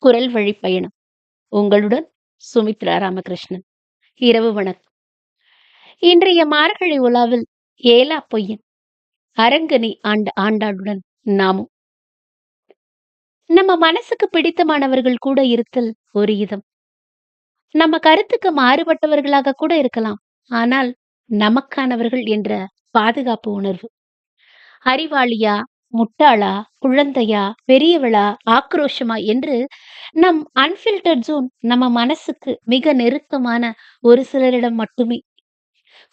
குரல் வழி பயணம். உங்களுடன் சுமித்ரா ராமகிருஷ்ணன். இரவு வணக்கம். இன்றைய மார்கழி உலாவில் ஏலா பொய்யன் அரங்கனி ஆண்டாளுடன் நாமும். நம்ம மனசுக்கு பிடித்தமானவர்கள் கூட இருத்தல் ஒரு இதம். நம்ம கருத்துக்கு மாறுபட்டவர்களாக கூட இருக்கலாம். ஆனால் நமக்கானவர்கள் என்ற பாதுகாப்பு உணர்வு. அறிவாளியா, முட்டாளா, குழந்தையா, பெரியவளா, ஆக்ரோஷமா என்று நம் அன்ஃபில்டர்ட் ஜோன் நம்ம மனசுக்கு மிக நெருக்கமான ஒரு சிலரிடம் மட்டுமே.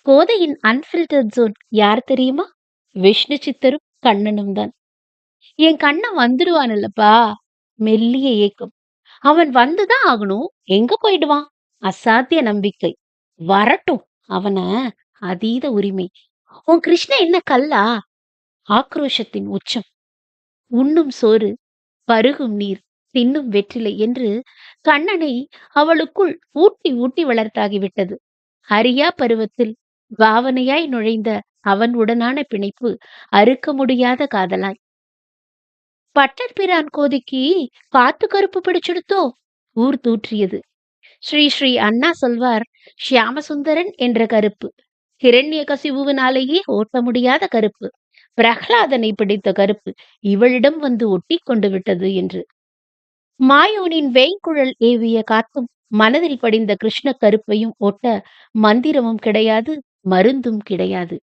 கோதையின் அன்ஃபில்டர்ட் ஜோன் யார் தெரியுமா? விஷ்ணு சித்தரும் கண்ணனும் தான். என் கண்ணன் வந்துடுவான் இல்லப்பா. மெல்லிய ஏக்கம். அவன் வந்துதான் ஆகணும். எங்க போயிடுவான்? அசாத்திய நம்பிக்கை. வரட்டும். அவன அதீத உரிமை. உன் கிருஷ்ணன் என்ன கல்லா? ஆக்ரோஷத்தின் உச்சம். உண்ணும் சோறு, பருகும் நீர், தின்னும் வெற்றிலை என்று கண்ணனை அவளுக்குள் ஊட்டி ஊட்டி வளர்த்தாகிவிட்டது. அறியா பருவத்தில் பாவனையாய் நுழைந்த அவன் உடனான பிணைப்பு அறுக்க முடியாத காதலாய். பட்டர்பிரான் கோதைக்கு காத்து கருப்பு பிடிச்செடுத்தோ? ஊர் தூற்றியது. ஸ்ரீ ஸ்ரீ அண்ணா சொல்வார், ஷியாமசுந்தரன் என்ற கருப்பு ஹிரண்ய கசிவுவினாலேயே ஓட்ட முடியாத கருப்பு, பிரகலாதனை பிடித்த கருப்பு இவளிடம் வந்து ஒட்டி கொண்டு விட்டது என்று. மாயோனின் வேய்குழல் ஏவிய காத்தும் மனதில் படிந்த கிருஷ்ண கருப்பையும் ஒட்ட மந்திரமும் கிடையாது, மருந்தும் கிடையாது.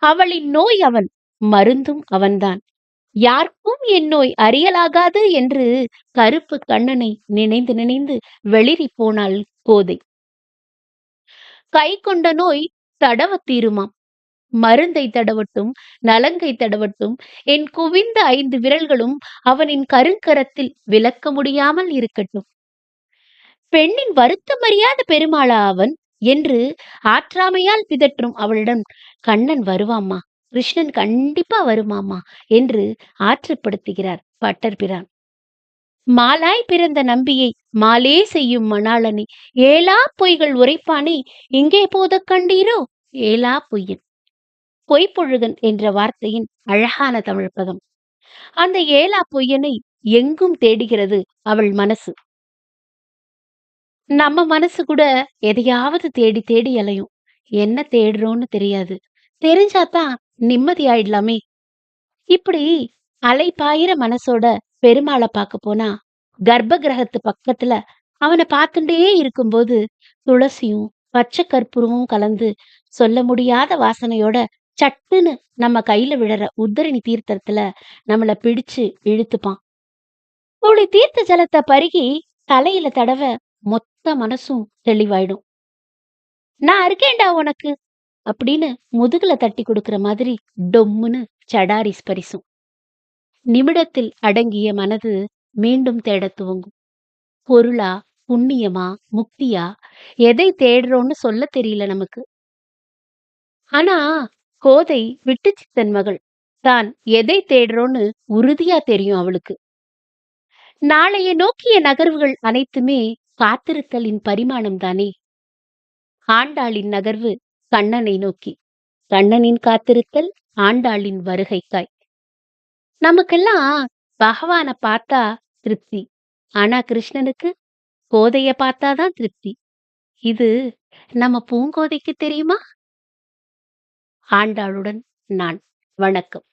அவளின் நோய் அவன், மருந்தும் அவன்தான். யாருக்கும் என் நோய் அறியலாகாது என்று கருப்பு கண்ணனை நினைந்து நினைந்து வெளிரி போனாள் கோதை. கை கொண்ட நோய் தடவ தீருமாம். மருந்தை தடவட்டும், நலங்கை தடவட்டும், என் குவிந்த 5 விரல்களும் அவனின் கருங்கரத்தில் விலக்க முடியாமல் இருக்கட்டும். பெண்ணின் வருத்தமறியாத பெருமாளா அவன் என்று ஆற்றாமையால் பிதற்றும் அவளிடம் கண்ணன் வருவாம்மா, கிருஷ்ணன் கண்டிப்பா வருமாமா என்று ஆற்றுப்படுத்துகிறார் பட்டர்பிரான். மாலாய் பிறந்த நம்பியை மாலே செய்யும் மணாளனை ஏலா பொய்கள் உரைப்பானே இங்கே போதக் கண்டீரோ? ஏலா பொய்யன். பொய்ப்பொழுகன் என்ற வார்த்தையின் அழகான தமிழ் பதம். அந்த ஏலா பொய்யனை எங்கும் தேடுகிறது அவள் மனசு. நம்ம மனசு கூட எதையாவது தேடி தேடி அலையும். என்ன தேடுறோன்னு தெரியாது. தெரிஞ்சாதான் நிம்மதி ஆயிடலாமே. இப்படி அலைபாயிர மனசோட பெருமாளை பார்க்க போனா கர்ப்ப கிரகத்து பக்கத்துல அவனை பார்த்துட்டே இருக்கும்போது துளசியும் பச்சை கற்பூரமும் கலந்து சொல்ல முடியாத வாசனையோட சட்டுன்னு நம்ம கையில விழற உத்தரணி தீர்த்தத்துல நம்மள பிடிச்சு இழுத்துப்பான். துளி தீர்த்த ஜலத்தை பருகி தலையில தடவ மொத்த மனசும் தெளிவாயிடும். நான் இருக்கேன்டா உனக்கு அப்படின்னு முதுகுல தட்டி கொடுக்கிற மாதிரி டொம்முன்னு சடாரி ஸ்பரிசும். நிமிடத்தில் அடங்கிய மனது மீண்டும் தேடத் துவங்கும். பொருளா, புண்ணியமா, முக்தியா, எதை தேடுறோம்னு சொல்ல தெரியல நமக்கு. ஆனா கோதை விட்டு சித்தன் மகள். தான் எதை தேடுறோன்னு உறுதியா தெரியும் அவளுக்கு. நாளைய நோக்கிய நகர்வுகள் அனைத்துமே காத்திருத்தலின் பரிமாணம் தானே. ஆண்டாளின் நகர்வு கண்ணனை நோக்கி, கண்ணனின் காத்திருத்தல் ஆண்டாளின் வருகைக்காய். நமக்கெல்லாம் பகவான பார்த்தா திருப்தி. ஆனா கிருஷ்ணனுக்கு கோதைய பார்த்தாதான் திருப்தி. இது நம்ம பூங்கோதைக்கு தெரியுமா? ஆண்டாளுடன் நான். வணக்கம்.